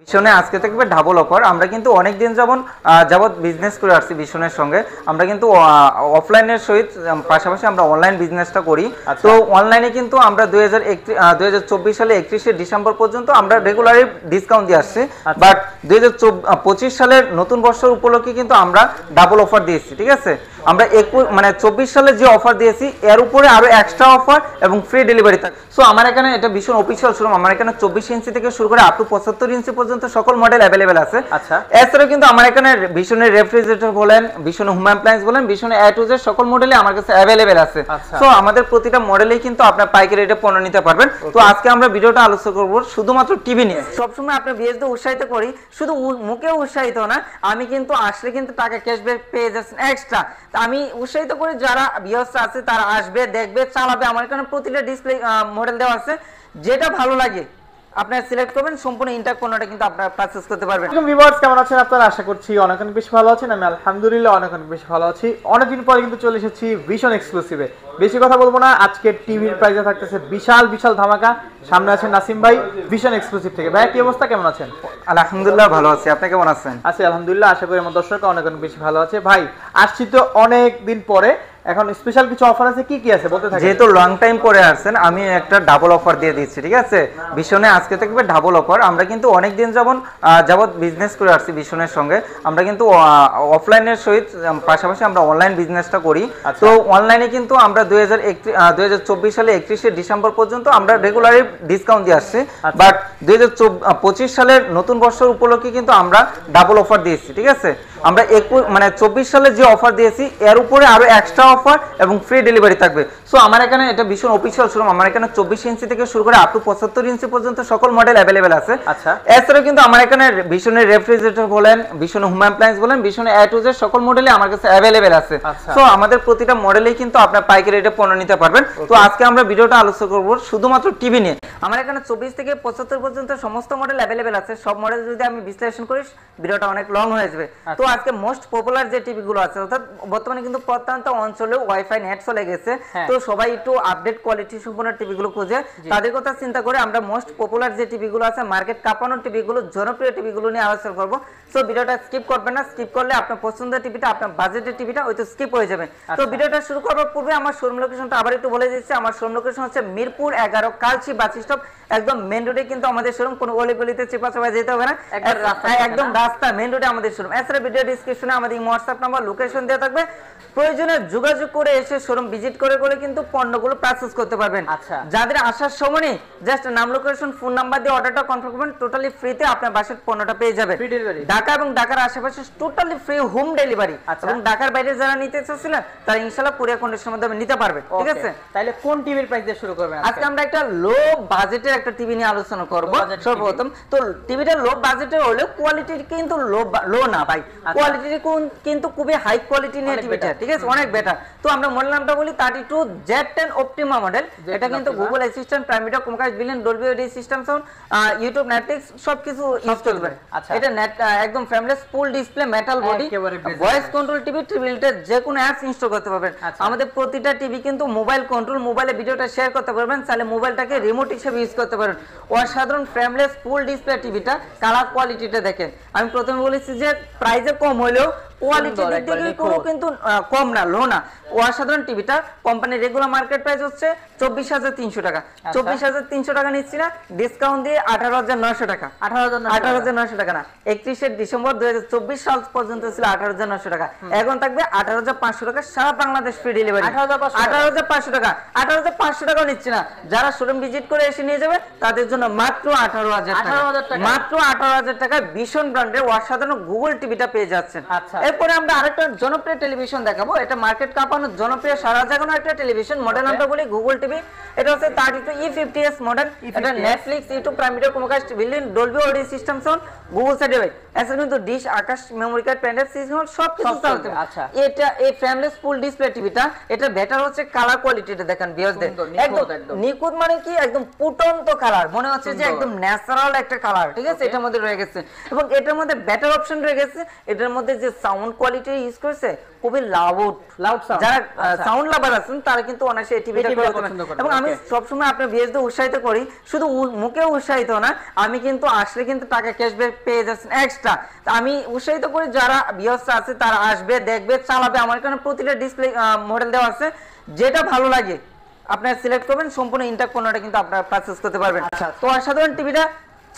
ভীষণে আজকে থাকবে double offer. আমরা কিন্তু অনেক দিন যাবত বিজনেস করে আসছি ভীষণের সঙ্গে। আমরা কিন্তু অফলাইনের সহিত পাশাপাশি আমরা অনলাইন বিজনেসটা করি। তো অনলাইনে কিন্তু আমরা 2024 সালে 31শে ডিসেম্বর পর্যন্ত আমরা রেগুলারই ডিসকাউন্ট দিয়ে আসছি। বাট 2025 সালের নতুন বছর উপলক্ষে কিন্তু আমরা ডাবল অফার দিয়েছি, ঠিক আছে। আমরা 24 সালে যে অফার দিয়েছি এর উপরে আরো এক্সট্রা অফার এবং ফ্রি ডেলিভারি থাকে। সো আমার এখানে এটা ভীষণ অফিসিয়াল শোরুম। আমার এখানে 24 ইঞ্চি থেকে শুরু করে আপ টু 75 ইঞ্চি পর্যন্ত সকল মডেল অ্যাভেলেবেল আছে। আচ্ছা, এছাড়াও কিন্তু আমার এখানে ভীষণের রেফ্রিজারেটর বলেন, ভীষণের হোম অ্যাপ্লায়েন্স বলেন, ভীষণের এ টু জেড সকল মডেলই আমার কাছে অ্যাভেলেবেল আছে। সো আমাদের প্রতিটা মডেলেই কিন্তু আপনার পাইকারি রেটে পণ্য নিতে পারবেন। তো আজকে আমরা ভিডিওটা আলোচনা করব শুধুমাত্র টিভি নিয়ে। সবসময় আপনার বিএসডি উৎসাহিত করি, শুধু মুখে উৎসাহিত না, আমি কিন্তু আসলে কিন্তু টাকা ক্যাশব্যাক পেয়ে যাচ্ছেন এক্সট্রা। আমি উৎসাহিত করি যারা ভিউয়ার্স আছে তারা আসবে, দেখবে, চালাবে। আমার এখানে প্রতিটা ডিসপ্লে মডেল দেওয়া আছে, যেটা ভালো লাগে আপনারা সিলেক্ট করবেন, সম্পূর্ণ ইনট্যাক্ট পণ্যটা কিন্তু আপনারা পারচেজ করতে পারবেন। ভিউয়ার্স কেমন আছেন আপনারা? আশা করছি অনেক বেশি ভালো আছেন। আমি আলহামদুলিল্লাহ অনেক বেশি ভালো আছি। অনেকদিন পরে কিন্তু চলে এসেছি ভিশন এক্সক্লুসিভে। বেশি কথা বলবো না, আজকে টিভির প্রাইসে থাকতেছে বিশাল বিশাল ধামাকা। সামনে আছেন নাসিম ভাই ভিশন এক্সক্লুসিভ থেকে। ভাই কি অবস্থা, কেমন আছেন? আলহামদুলিল্লাহ ভালো আছি, আপনি কেমন আছেন? আছি আলহামদুলিল্লাহ। আশা করি আমার দর্শক অনেক বেশি ভালো আছে। ভাই আসছি তো অনেক দিন পরে, এখন স্পেশাল কিছু অফার আছে, কি কি আছে বলতে থাকেন। যেহেতু লং টাইম পরে আসছেন, আমি একটা ডাবল অফার দিয়ে দিচ্ছি, ঠিক আছে। ভীষণে আজকে থাকবে ডাবল অফার। আমরা কিন্তু অনেক দিন যাবত বিজনেস করে আসছি ভীষণের সঙ্গে। আমরা কিন্তু অফলাইনের সহিত পাশাপাশি আমরা অনলাইন বিজনেসটা করি। তো অনলাইনে কিন্তু আমরা 2024 সালে 31শে ডিসেম্বর পর্যন্ত আমরা রেগুলারই ডিসকাউন্ট দিয়ে আসছি। বাট 2025 সালের নতুন বছর উপলক্ষে কিন্তু আমরা ডাবল অফার দিয়েছি, ঠিক আছে। আমরা 24 সালে যে অফার দিয়েছি এর উপরে আরো এক্সট্রা অফার এবং ফ্রি ডেলিভারি থাকবে। সো আমার এখানে এটা ভীষণ অফিসিয়াল শোরুম। আমার এখানে 24 ইঞ্চি থেকে শুরু করে আপ টু 75 ইঞ্চি পর্যন্ত সকল মডেল অ্যাভেলেবেল আছে। আচ্ছা, এছাড়াও কিন্তু আমার এখানে ভীষণের রেফ্রিজারেটর বলেন, ভীষণের হোম অ্যাপ্লায়েন্স বলেন, ভীষণের এ টু জেড সকল মডেলই আমার কাছে অ্যাভেলেবেল আছে। সো আমাদের প্রতিটা মডেলেই কিন্তু আপনার পাইকারি রেটে পণ্য নিতে পারবেন। তো আজকে আমরা ভিডিওটা আলোচনা করব শুধুমাত্র টিভি নিয়ে। আমার এখানে 24 থেকে 75 পর্যন্ত সমস্ত মডেল অ্যাভেলেবেল আছে। সব মডেল যদি আমি বিশ্লেষণ করি ভিডিওটা অনেক লং হয়ে যাবে। তো আজকে মোস্ট পপুলার যে টিভি গুলো আছে, অর্থাৎ বর্তমানে কিন্তু প্রত্যন্ত অঞ্চলে ওয়াইফাই নেট চলে গেছে, তো সবাই একটু আপডেট কোয়ালিটি সম্পন্ন টিভি গুলো খোঁজে। তাদের কথা চিন্তা করে আমরা মোস্ট পপুলার যে টিভি গুলো আছে, মার্কেট কাঁপানো টিভি গুলো, জনপ্রিয় টিভি গুলো নিয়ে আলোচনা করব। সো ভিডিওটা স্কিপ করবেন না। স্কিপ করলে আপনার পছন্দের টিভিটা, আপনার বাজেটের টিভিটা হয়তো স্কিপ হয়ে যাবে। তো ভিডিওটা শুরু করার পূর্বে আমার শোরুম লোকেশনটা আবার একটু বলে দিচ্ছি। আমার শোরুম লোকেশন হচ্ছে মিরপুর 11 কালচি বাস স্টপ, একদম মেইন রোডে কিন্তু আমাদের শোরুম। কোনো গলিতে চেপা চাপা যেতে হবে না, একদম রাস্তা মেইন রোডে আমাদের শোরুম। এছাড়া ভিডিও ডিসক্রিপশনে আমাদের হোয়াটসঅ্যাপ নাম্বার, লোকেশন দেওয়া থাকবে। প্রয়োজনে যোগাযোগ করে এসে শোরুম ভিজিট করে কিন্তু পণ্যগুলো পারচেজ করতে পারবেন। যাদের আসার সময় নেই, জাস্ট নাম, লোকেশন, ফোন নাম্বার দিয়ে অর্ডারটা কনফার্ম করবেন। টোটালি ফ্রিতে আপনার বাসার পণ্যটা পেয়ে যাবেন। ঢাকা এবং ঢাকার আশেপাশে টোটালি ফ্রি হোম ডেলিভারি। এবং ঢাকার বাইরে যারা নিতে চাচ্ছিলেন তারা ইনশাআল্লাহ পুরো কন্ডিশনের মধ্যে নিতে পারবেন, ঠিক আছে। তাহলে কোন টিভির প্রাইস দিয়ে শুরু করবেন? আজকে আমরা একটা লো বাজেটের একটা টিভি নিয়ে আলোচনা করব সর্বপ্রথম। তো টিভিটা লো বাজেটের হলেও কোয়ালিটি কিন্তু লো না ভাই, কোয়ালিটি কিন্তু খুবই হাই কোয়ালিটি নিয়ে টিভিটা, ঠিক আছে, অনেক বেটার। তো আমরা মডেল নামটা বলি 32 Z10 অপটিমা মডেল। এটা কিন্তু Google Assistant, Prime Video, Chromecast, built in, Dolby audio system sound, YouTube, Netflix সবকিছু ইউজ করতে পারেন। এটা নেট একদম frameless, full display, metal body, voice control TV. টিভিতে যে কোনো অ্যাপস ইনস্টল করতে পারবেন। আমাদের প্রতিটা টিভি কিন্তু মোবাইল কন্ট্রোল, মোবাইলে ভিডিওটা শেয়ার করতে পারবেন, চাইলে মোবাইলটাকে রিমোট হিসেবে ইউজ করতে পারেন। অসাধারণ ফ্রেমলেস ফুল ডিসপ্লে টিভিটা। কালার কোয়ালিটিটা দেখেন। আমি প্রথমে বলেছি যে প্রাইসে কম হলেও কোয়ালিটি দিক থেকে কিন্তু কম না, লো না। অসাধারণ টিভিটা। কোম্পানির রেগুলার মার্কেট প্রাইস হচ্ছে 24,300 টাকা। 24,300 টাকা নিচ্ছি না, ডিসকাউন্ট দিয়ে 18,900 টাকা। 18,900 টাকা না, 31শে ডিসেম্বর 2024 সাল পর্যন্ত ছিল 18,900 টাকা। এখন থাকবে 18,500 টাকা, সারা বাংলাদেশ ফ্রি ডেলিভারি। 18,500 টাকা, 18,500 টাকাও নিচ্ছি না। যারা শোরুম ভিজিট করে এসে নিয়ে যাবে তাদের জন্য মাত্র 18,000 টাকা, মাত্র 18,000 টাকা ভীষণ ব্র্যান্ডের অসাধারণ গুগল টিভিটা পেয়ে যাচ্ছেন। এরপরে আমরা আরেকটা জনপ্রিয় টেলিভিশন দেখাবো। এটা মার্কেট কাঁপানো জনপ্রিয় সারা জাগানো একটা টেলিভিশন। মডেল নামটা বলি গুগল টিভি। এটা হচ্ছে 32 E50s মডেল। এটা Netflix, YouTube, Prime Video, Chromecast, built in, Dolby audio system sound, Google certified. এছাড়া কিন্তু dish, Akash, memory card, pen drive, signal সব কিছু চলতে। এটা এই ফ্রেমলেস ফুল ডিসপ্লে টিভিটা, এটা বেটার হচ্ছে কালার কোয়ালিটিটা দেখেন ভিউয়ারদের, একদম নিখুঁত, মানে কি একদম ফুটন্ত কালার, মনে হচ্ছে যে একদম ন্যাচারাল একটা কালার, ঠিক আছে, এটার মধ্যে রয়ে গেছে। এবং এটার মধ্যে বেটার অপশন রয়ে গেছে, এটার মধ্যে যে সাউন্ড সাউন্ড কোয়ালিটি ইউজ করেছে খুবই লাউড সাউন্ড যারা সাউন্ড লাভার আছেন তারা কিন্তু অনায়াসে এই টিভিটা পছন্দ করবে। এবং আমি সবসময় আপনার ভিউয়ারদের উৎসাহিত করি, শুধু মুখে উৎসাহিত না, আমি কিন্তু আসলে কিন্তু টাকা ক্যাশব্যাক পেয়ে যাচ্ছেন এক্সট্রা। আমি উৎসাহিত করি যারা ভিউয়ার্স আছে তারা আসবে, দেখবে, চালাবে। আমার এখানে প্রতিটা ডিসপ্লে মডেল দেওয়া আছে, যেটা ভালো লাগে আপনারা সিলেক্ট করবেন, সম্পূর্ণ ইনট্যাক্ট পণ্যটা কিন্তু আপনারা পারচেজ করতে পারবেন। তো অসাধারণ টিভিটা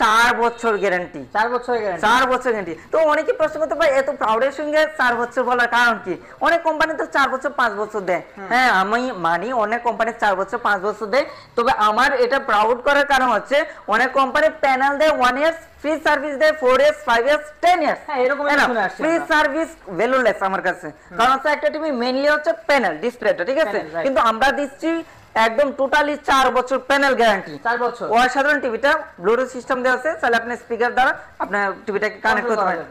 4 বছর গ্যারান্টি, 4 বছর গ্যারান্টি, 4 বছর গ্যারান্টি। তো অনেকে প্রশ্ন করতে পারে এত প্রাউডের সঙ্গে 4 বছর বলার কারণ কি? অনেক কোম্পানি তো 4 বছর 5 বছর দেয়। হ্যাঁ, আমি মানি অনেক কোম্পানি 4 বছর 5 বছর দেয়, তবে আমার এটা প্রাউড করার কারণ হচ্ছে অনেক কোম্পানি প্যানেল দেয় 1 ইয়ার, ফ্রি সার্ভিস দেয় 4 ইয়ার্স, 5 ইয়ার্স, 10 ইয়ার্স। হ্যাঁ, এরকম শুনে আসছে। ফ্রি সার্ভিস ভ্যালুলেস আমার কাছে, কারণ হচ্ছে একটা টিভি মেইনলি হচ্ছে প্যানেল ডিসপ্লেটা, ঠিক আছে, কিন্তু আমরা দিচ্ছি একদম টোটালি 4 বছর প্যানেল গ্যারান্টি। 4 বছর অসাধারণ টিভিটা ব্লুটুথ সিস্টেম দেওয়া আছে, তাহলে আপনি স্পিকার দ্বারা আপনার টিভিটাকে কানেক্ট করতে পারেন,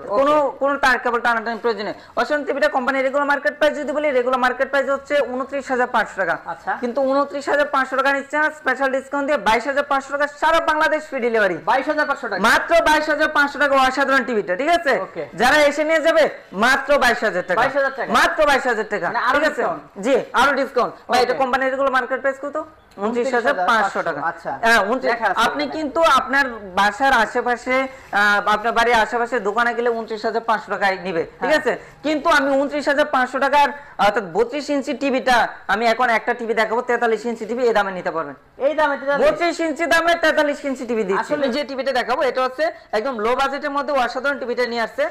কোনো তার কেবল টানাটানি প্রয়োজন নেই। অসাধারণ টিভিটা কোম্পানি রেগুলার মার্কেট প্রাইস যদি বলি, রেগুলার মার্কেট প্রাইস হচ্ছে 29,500 টাকা। আচ্ছা, কিন্তু 29,500 টাকা নিচ্ছে না, স্পেশাল ডিসকাউন্ট দিয়ে 22,500 টাকা, সারা বাংলাদেশ ফ্রি ডেলিভারি। 22,500 টাকা, মাত্র 22,500 টাকা অসাধারণ টিভিটা, ঠিক আছে। যারা এসে নিয়ে যাবে মাত্র 22,000 টাকা, 22,000 টাকা, মাত্র 22,000 টাকা, ঠিক আছে। জি, আরো ডিসকাউন্ট। ভাই এটা কোম্পানি রেগুলার মার্কেট প্রাইস কত? 29,500 টাকা। আচ্ছা, আপনি কিন্তু আপনার বাসার আশেপাশে, আপনার বাড়ির আশেপাশে দোকানে গেলে 29,500 টাকায় নিবে, ঠিক আছে। কিন্তু আমি 29,500 টাকার অর্থাৎ 32 ইঞ্চি টিভিটা আমি এখন একটা টিভি দেখাবো 43 ইঞ্চি টিভি, এই দামে নিতে পারবেন। এই দামে 32 ইঞ্চি দামে 43 ইঞ্চি টিভি দিচ্ছি। আসলে যে টিভিটা দেখাবো এটা হচ্ছে একদম লো বাজেটের মধ্যে অসাধারণ টিভিটা নিয়ে আসছে।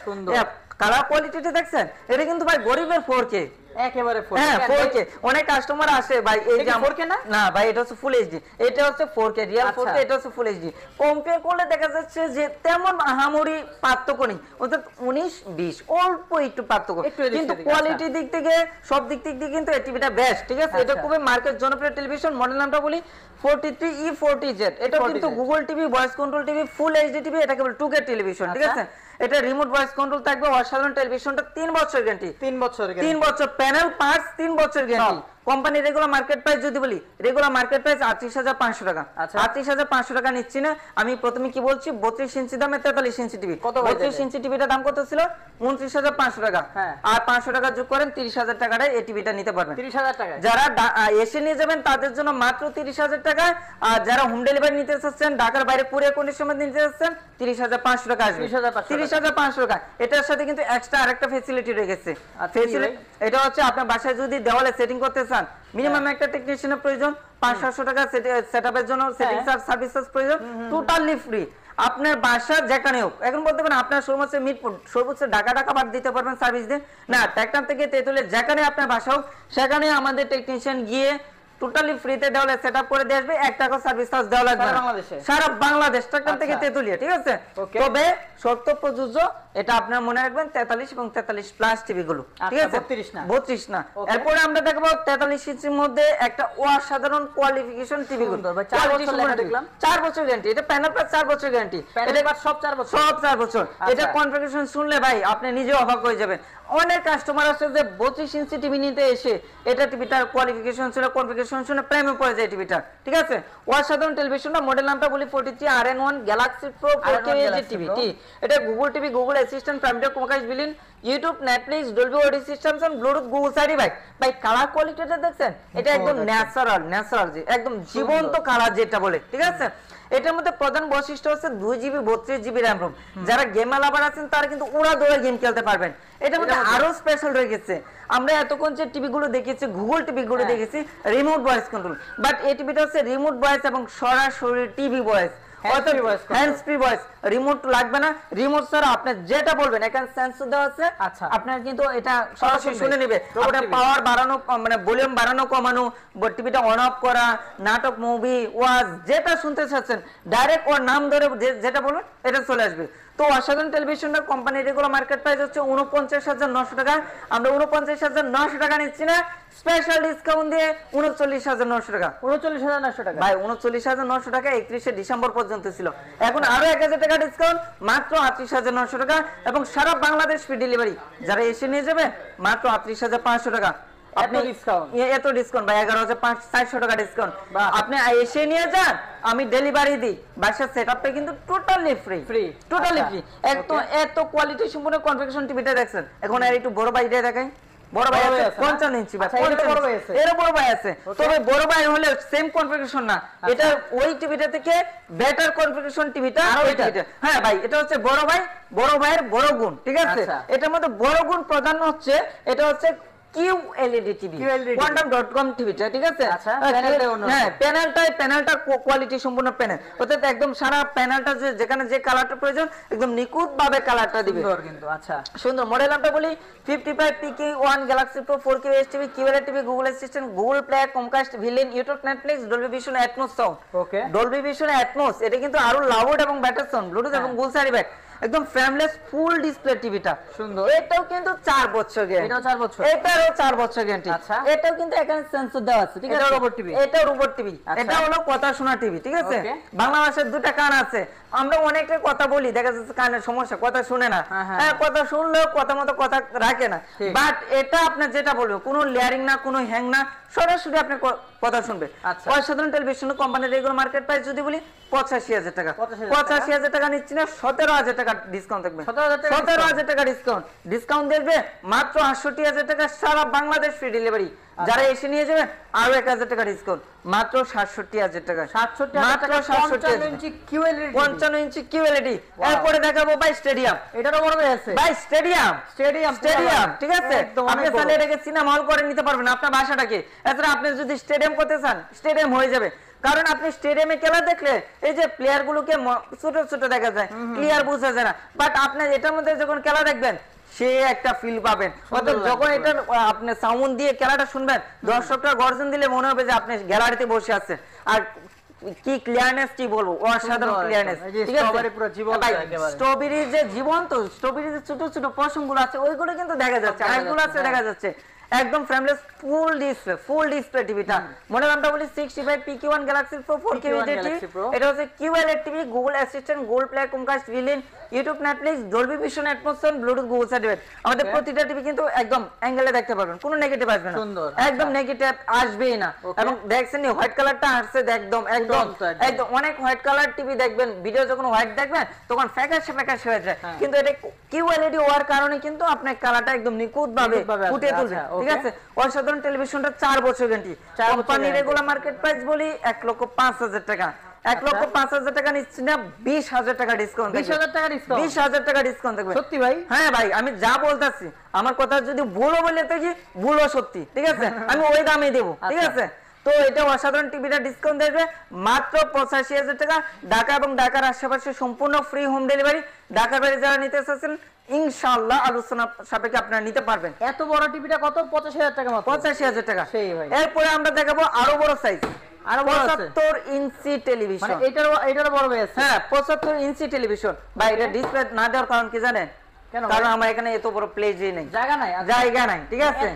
কালার কোয়ালিটিটা দেখছেন, এটা কিন্তু ভাই গরিবের 4K, একেবারে 4K। হ্যাঁ 4K। অনেক কাস্টমার আসে ভাই এই যে 4K না, না ভাই এটা হচ্ছে ফুল এইচডি, এটা হচ্ছে 4K রিয়েল 4K, এটা হচ্ছে ফুল এইচডি। কম্পেয়ার করলে দেখা যাচ্ছে যে তেমন আহামরি পার্থক্য নেই, অর্থাৎ 19-20 অল্প একটু পার্থক্য, কিন্তু কোয়ালিটির দিক থেকে সব দিক থেকে কিন্তু এই টিভিটা বেস্ট, ঠিক আছে। এটা খুবই মার্কেট জনপ্রিয় টেলিভিশন, মডেল নামটা বলি 43E40Z। এটা কিন্তু Google TV, voice control TV, full HD TV, এটা কেবল 2K টেলিভিশন, ঠিক আছে। এটা রিমোট ভয়েস কন্ট্রোল থাকবে, অসাধারণ টেলিভিশনটা 3 বছর গ্যারান্টি, 3 বছর প্যানেল পার্টস, 3 বছর guarantee. Company regular market price যদি বলি, রেগুলার মার্কেট প্রাইস 38,500 টাকা। 38,500 টাকা নিচ্ছি না আমি, প্রথমে কি বলছি 32 ইঞ্চি দামে 43 ইঞ্চি টিভি। 32 ইঞ্চি টিভিটা দাম কত ছিল? 29,500 টাকা, আর 500 টাকা যোগ করেন 30,000 টাকায় এই টিভিটা নিতে পারবেন। 30,000 টাকা যারা এসে নিয়ে যাবেন তাদের জন্য মাত্র 30,000 টাকা, আর যারা হোম ডেলিভারি নিতে চাচ্ছেন, ঢাকার বাইরে কুরিয়ার কন্ডিশনে নিতে চাচ্ছেন, 30,500 টাকা আসবে। 30,500 টাকা। এটার সাথে কিন্তু এক্সট্রা আরেকটা ফ্যাসিলিটি রয়ে গেছে। এটা হচ্ছে আপনার বাসায় যদি দেওয়ালে সেটিং করতে চান, মিনিমাম একটা টেকনিশিয়ানের প্রয়োজন, 500-700 টাকা সেটআপের জন্য সেটিং চার্জ, সার্ভিস চার্জ প্রয়োজন, টোটালি ফ্রি। আপনার বাসা যেখানে হোক, এখন বলতে পারেন আপনার সর্বোচ্চ ঢাকা বাদ দিতে পারবেন সার্ভিস দিয়ে, না টেকনাফ থেকে তেতুলিয়া যেখানে আপনার বাসা হোক সেখানে আমাদের টেকনিশিয়ান গিয়ে টোটালি ফ্রিতে দেওয়ালে সেটআপ করে দিয়ে আসবে, 1 টাকা সার্ভিস চার্জ দেওয়া লাগবে না, সারা বাংলাদেশ টেকনাফ থেকে তেতুলিয়া, ঠিক আছে। তবে শর্ত প্রযোজ্য, এটা আপনারা মনে রাখবেন 43 এবং 43 প্লাস টিভি গুলো, ঠিক আছে, 32 না। এরপরে আমরা দেখব 43 ইঞ্চির মধ্যে একটা অসাধারণ কোয়ালিফিকেশন টিভি গুলো, 4 বছর গ্যারান্টি। এটা প্যানেল প্লাস 4 বছর গ্যারান্টি, এটা সব 4 বছর, সব 4 বছর। এটা কনফিগারেশন শুনলে ভাই আপনি নিজে অবাক হয়ে যাবেন। অনেক কাস্টমার আছে যে 32 ইঞ্চি টিভি নিতে এসে এটা টিভিটার কোয়ালিফিকেশন ছিল, কনফিগারেশন শুনে প্রেমে পড়ে যায় টিভিটা, ঠিক আছে। অসাধারণ টেলিভিশনটা, মডেল নামটা বলি 43RN1 Galaxy Pro 4K TV. এটা Google TV, Google Assistant, Prime Video, Chromecast, built in, YouTube, Netflix, Dolby audio systems, Bluetooth, Google সাইডি। ভাই কালার কোয়ালিটিটা দেখছেন, এটা একদম ন্যাচারাল যে একদম জীবন্ত কালার যেটা বলে, ঠিক আছে। এটার মধ্যে প্রধান বৈশিষ্ট্য হচ্ছে 2GB 32GB র্যাম রোম। যারা গেম লাভার আছেন তারা কিন্তু ওরা দৌড়ে গেম খেলতে পারবেন। এটার মধ্যে আরো স্পেশাল রয়ে গেছে, আমরা এতক্ষণ যে টিভি গুলো দেখেছি, গুগল টিভি গুলো দেখেছি রিমোট ভয়েস কন্ট্রোল, বাট এই টিভিটা হচ্ছে রিমোট ভয়েস এবং সরাসরি TV voice, hands free voice, remote লাগবে না। রিমোট ছাড়া আপনি যেটা বলবেন, এখানে সেন্সর দেওয়া আছে, আপনার কিন্তু এটা সরাসরি শুনে নেবে। ওটা পাওয়ার বাড়ানো, মানে ভলিউম বাড়ানো কমানো, টিভিটা অন অফ করা, নাটক, মুভি, ওয়াজ যেটা শুনতে চাচ্ছেন ডাইরেক্ট ওর নাম ধরে যেটা বলবেন এটা চলে আসবে। তো অসাধারণ টেলিভিশনের কোম্পানির রেগুলার মার্কেট প্রাইস হচ্ছে 49,900 টাকা, আমরা 49,900 টাকা নিচ্ছি না, স্পেশাল ডিসকাউন্ট দিয়ে 39,900 টাকা। 39,900 টাকা ভাই 39,900 টাকা 31শে ডিসেম্বর পর্যন্ত ছিল, এখন আরো 1,000 টাকা ডিসকাউন্ট, মাত্র 38,900 টাকা এবং সারা বাংলাদেশ ফ্রি ডেলিভারি। যারা এসে নিয়ে যাবে মাত্র 38,500 টাকা। এত ডিসকাউন্ট, এত ডিসকাউন্ট ভাই, 11,400 টাকা ডিসকাউন্ট। বাহ। আপনি এসে নিয়ে যান, আমি ডেলিভারি দিই, বাসার সেটআপটা কিন্তু টোটালি ফ্রি, টোটালি ফ্রি। এত কোয়ালিটি সম্পূর্ণ কনফিগারেশন টিভিটা দেখছেন। এখন আর একটু বড় ভাইটা দেখাই। বড় ভাই আছে 55 ইঞ্চি, ভাই এর বড় ভাই আছে। তবে বড় ভাই হলে সেম কনফিগারেশন না, এটা ওই টিভিটা থেকে বেটার কনফিগারেশন টিভিটা। হ্যাঁ ভাই, এটা হচ্ছে বড় ভাইয়ের বড় গুণ, ঠিক আছে। এটার মধ্যে বড় গুণ প্রধান হচ্ছে এটা হচ্ছে QLED টিভি, quantum.com টিভিটা, ঠিক আছে। হ্যাঁ, প্যানেলটা কোয়ালিটি সম্পূর্ণ প্যানেল, অর্থাৎ একদম সারা প্যানেলটা যেখানে যে কালারটা প্রয়োজন একদম নিখুঁত ভাবে কালারটা দিবে, সুন্দর কিন্তু। আচ্ছা, সুন্দর। মডেল নামটা বলি 55 PK1 Galaxy Pro 4K HDTV, QLED TV, Google Assistant, Google Play, Chromecast, built in, YouTube, Netflix, Dolby Vision, Atmos sound. Okay, Dolby Vision Atmos, এটা কিন্তু আরো লাউড এবং বেটার সাউন্ড, ব্লুটুথ এবং গুলসারি ব্যাক, একদম ফ্রেমলেস ফুল ডিসপ্লে টিভিটা, সুন্দর। এটাও কিন্তু 4 বছর গ্যারান্টি, এটাও 4 বছর, এটারও 4 বছর গ্যারান্টি। আচ্ছা, এটাও কিন্তু এখানে সেন্সর দেওয়া আছে, ঠিক আছে। এটা রোবট টিভি, এটা রোবট টিভি, এটা হলো কথা শোনা টিভি, ঠিক আছে। বাংলা ভাষার দুটো কান আছে, আমরা অনেকে কথা বলি, দেখা যাচ্ছে কানের সমস্যা, কথা শুনে না। হ্যাঁ, কথা শুনলেও কথা মতো কথা রাখে না, বাট এটা আপনি যেটা বলবো কোনো লেয়ারিং না, কোনো হ্যাং না, সরাসরি আপনি কথা শুনবে। অসাধারণ টেলিভিশন কোম্পানির রেগুলার মার্কেট প্রাইস যদি বলি 85,000 টাকা, 85,000 টাকা নিচ্ছি না, 17,000 টাকা ডিসকাউন্ট থাকবে, 17,000 টাকা ডিসকাউন্ট দেখবে মাত্র 68,000 টাকা, সারা বাংলাদেশ ফ্রি ডেলিভারি। যারা এসে নিয়ে যাবেন আরো 1,000 টাকা ডিসকাউন্ট, মাত্র 67,000 টাকা, 55 ইঞ্চি QLED, 55 ইঞ্চি QLED। এরপরে দেখাবো ভাই স্টেডিয়াম, এটারও বড় ভাই আছে ভাই স্টেডিয়াম, ঠিক আছে। আপনি চাইলে এটাকে সিনেমা হল করে নিতে পারবেন আপনার বাসাটাকে। এছাড়া আপনি যদি স্টেডিয়াম করতে চান, স্টেডিয়াম হয়ে যাবে, কারণ আপনি স্টেডিয়ামে খেলা দেখলে এই যে প্লেয়ার গুলোকে ছোট ছোট দেখা যায়, ক্লিয়ার বোঝা যায় না, বাট আপনি এটার মধ্যে যখন খেলা দেখবেন সে একটা ফিল পাবেন। অর্থাৎ যখন এটা আপনি সাউন্ড দিয়ে খেলাটা শুনবেন, দর্শকরা গর্জন দিলে মনে হবে যে আপনি গ্যালারিতে বসে আছেন। আর কি ক্লিয়ারনেস, কি বলবো, অসাধারণ ক্লিয়ারনেস, ঠিক আছে। স্ট্রবেরি যে জীবন্ত, স্ট্রবেরি যে ছোট ছোট পশমগুলো আছে ওইগুলো কিন্তু দেখা যাচ্ছে, আইগুলো আছে দেখা যাচ্ছে, একদম ফ্রেমলেস ফুল ডিসপ্লে টিভিটা। মডেল নামটা বলি 65 PK1 Galaxy Pro 4K HDTV, এটা হচ্ছে QLED TV, Google Assistant, Google Play, Chromecast, built in, YouTube, Netflix, Dolby Vision, Atmos sound, Bluetooth, Google certificate. আমাদের প্রতিটা টিভি কিন্তু একদম অ্যাঙ্গেলে দেখতে পারবেন, কোনো নেগেটিভ আসবে না, একদম নেগেটিভ আসবেই না। এবং দেখছেন হোয়াইট কালারটা আসছে, একদম অনেক হোয়াইট কালার টিভি দেখবেন, ভিডিও যখন হোয়াইট দেখবেন তখন ফ্যাকাশে হয়ে যায়, কিন্তু এটা QLED হওয়ার কারণে কিন্তু আপনার কালারটা একদম নিখুঁত ভাবে ফুটিয়ে তুলবে, ঠিক আছে। অসাধারণ টেলিভিশনটা 4 বছর গ্যারান্টি। কোম্পানির রেগুলার মার্কেট প্রাইস বলি 1,05,000 টাকা, 1,05,000 টাকা নিচ্ছি না, 20,000 টাকা ডিসকাউন্ট, 20,000 টাকা ডিসকাউন্ট থাকবে। সত্যি ভাই? হ্যাঁ ভাই, আমি যা বলতাছি আমার কথা যদি ভুলও বলে থাকি, ভুলও সত্যি, ঠিক আছে। আমি ওই দামে দেবো, ঠিক আছে। তো এটা অসাধারণ টিভিটা ডিসকাউন্ট দেবে মাত্র 85,000 টাকা, ঢাকা এবং ঢাকার আশেপাশে সম্পূর্ণ ফ্রি হোম ডেলিভারি। ঢাকার বাইরে যারা নিতে চাচ্ছেন ইনশাআল্লাহ আলোচনা সাপেক্ষে আপনারা নিতে পারবেন। এত বড় টিভিটা কত? 85,000 টাকা মাত্র, 85,000 টাকা। সেই ভাই। এরপরে আমরা দেখাবো আরো বড় সাইজ, আরো 75 ইঞ্চি টেলিভিশন, মানে এটারও বড় ভাই আছে। হ্যাঁ, 75 ইঞ্চি টেলিভিশন। ভাই এটা ডিসপ্লে না দেওয়ার কারণ কি জানেন? কারণ আমার এখানে এত বড় প্লেজই নেই, জায়গা নাই, ঠিক আছে।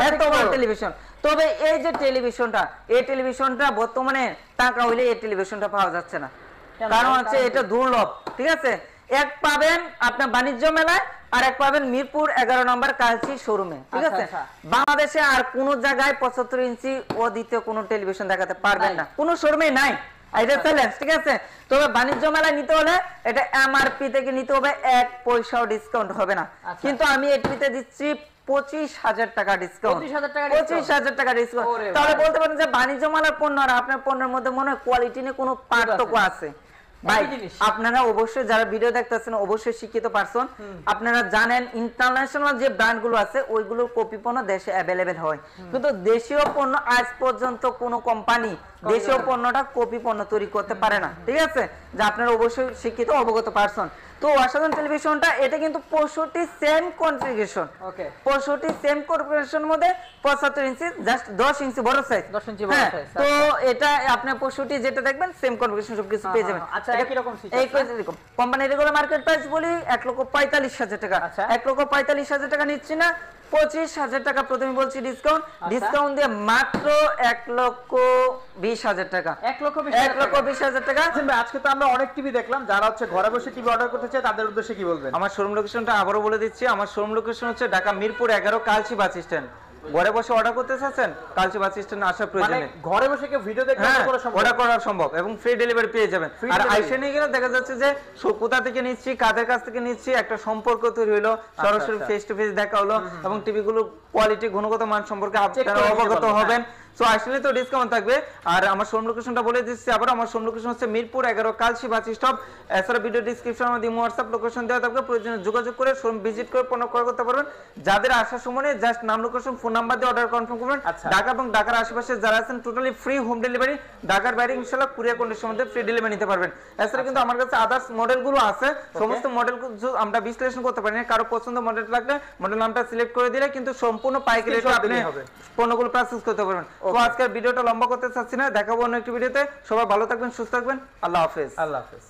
এত বড় টেলিভিশন। তবে এই যে টেলিভিশনটা, এই টেলিভিশনটা বর্তমানে টাকা হইলে এই টেলিভিশনটা পাওয়া যাচ্ছে না, কারণ হচ্ছে এটা দুর্লভ, ঠিক আছে। এক পাবেন আপনার বাণিজ্য মেলায়, আর এক পাবেন মিরপুর 11 নম্বর কালচি শোরুমে, ঠিক আছে। বাংলাদেশে আর কোন জায়গায় 75 ইঞ্চি ও দ্বিতীয় কোন টেলিভিশন দেখাতে পারবেন না, কোন শোরুমে নাই, এটা চ্যালেঞ্জ, ঠিক আছে। তবে বাণিজ্য মেলায় নিতে হলে এটা MRP থেকে নিতে হবে, 1 পয়সাও ডিসকাউন্ট হবে না। কিন্তু আমি এটিতে দিচ্ছি 25,000 টাকা ডিসকাউন্ট, 25,000 টাকা ডিসকাউন্ট। তাহলে বলতে পারেন যে বাণিজ্য মেলার পণ্য আর আপনার পণ্যের মধ্যে মনে হয় কোয়ালিটি নিয়ে কোনো পার্থক্য আছে? ভাই আপনারা অবশ্যই যারা ভিডিও দেখতেছেন অবশ্যই শিক্ষিত পারসন, আপনারা জানেন ইন্টারন্যাশনাল যে ব্র্যান্ড গুলো আছে ওইগুলোর কপি পণ্য দেশে অ্যাভেলেবেল হয়, কিন্তু দেশীয় পণ্য আজ পর্যন্ত কোনো কোম্পানি দেশীয় পণ্যটা কপি পণ্য তৈরি করতে পারে না, ঠিক আছে। যে আপনারা অবশ্যই শিক্ষিত অবগত পারসন। তো অসাধারণ টেলিভিশনটা এটা কিন্তু 65 সেম কনফিগারেশন, ওকে 65 সেম কনফিগারেশনের মধ্যে 75 ইঞ্চি জাস্ট 10 ইঞ্চি বড় সাইজ, 10 ইঞ্চি বড় সাইজ। তো এটা আপনি 65 যেটা দেখবেন সেম কনফিগারেশন সবকিছু পেয়ে যাবেন। আচ্ছা, এটা কি রকম ফিচার? এই রকম কোম্পানির রেগুলার মার্কেট প্রাইস বলি 1,45,000 টাকা, 1,45,000 টাকা নিচ্ছি না, 25,000 টাকা প্রথমে বলছি ডিসকাউন্ট, ডিসকাউন্ট দিয়ে মাত্র 1,20,000 টাকা, 1,20,000 টাকা। আজকে তো আমরা অনেক টিভি দেখলাম, যারা হচ্ছে ঘরে বসে টিভি অর্ডার করতে চায় তাদের উদ্দেশ্যে কি বলবেন? আমার শোরুম লোকেশনটা আবারও বলে দিচ্ছি, আমার শোরুম লোকেশন হচ্ছে ঢাকা মিরপুর 11 কালচি বাস স্ট্যান্ড। ঘরে বসে অর্ডার করতে চাচ্ছেন, কালচি বাস স্ট্যান্ডে আসার প্রয়োজন মানে নেই। ঘরে বসে কেউ ভিডিও দেখে হ্যাঁ, order করা সম্ভব? অর্ডার করা সম্ভব এবং ফ্রি ডেলিভারি পেয়ে যাবেন। Free আর delivery? আইসে নিয়ে গেলে দেখা যাচ্ছে যে কোথা থেকে নিচ্ছি, কাদের কাছ থেকে নিচ্ছি, একটা সম্পর্ক তৈরি হলো, সরাসরি আচ্ছা। ফেস টু ফেস দেখা হলো এবং টিভি গুলো কোয়ালিটি, গুণগত মান সম্পর্কে আপনারা করে নিতে অবগত পারবেন, হবেন। সো আসলে তো ডিসকাউন্ট থাকবে। আর আমার শোরুম লোকেশনটা বলে দিচ্ছি আবার, আমার শোরুম লোকেশন হচ্ছে মিরপুর 11 কালচি বাস স্টপ। এছাড়া ভিডিও ডিসক্রিপশনে আমাদের হোয়াটসঅ্যাপ লোকেশন দেওয়া থাকবে, প্রয়োজনে যোগাযোগ করে শোরুম ভিজিট করে পণ্য ক্রয় করতে পারবেন। যাদের আসার সময় জাস্ট নাম, লোকেশন, ফোন নাম্বার দিয়ে অর্ডার কনফার্ম করবেন। আচ্ছা। ঢাকা এবং ঢাকার আশেপাশে যারা আছেন টোটালি ফ্রি হোম ডেলিভারি, ঢাকার বাইরে ইনশাআল্লাহ কুরিয়ার কন্ডিশনের মধ্যে ফ্রি ডেলিভারি নিতে পারবেন। এছাড়া কিন্তু আমার কাছে আদার্স মডেলগুলো আছে, সমস্ত মডেলগুলো আমরা বিশ্লেষণ করতে পারি না, কারো পছন্দ মডেল লাগলে মডেল নামটা সিলেক্ট করে দিলে কিন্তু সম্পূর্ণ পাইকারি রেটে আপনি পণ্যগুলো প্রসেস করতে পারবেন। তো আজকের ভিডিওটা লম্বা করতে চাচ্ছি না, দেখাবো অন্য একটি ভিডিওতে। সবাই ভালো থাকবেন, সুস্থ থাকবেন, আল্লাহ হাফেজ। আল্লাহ হাফেজ।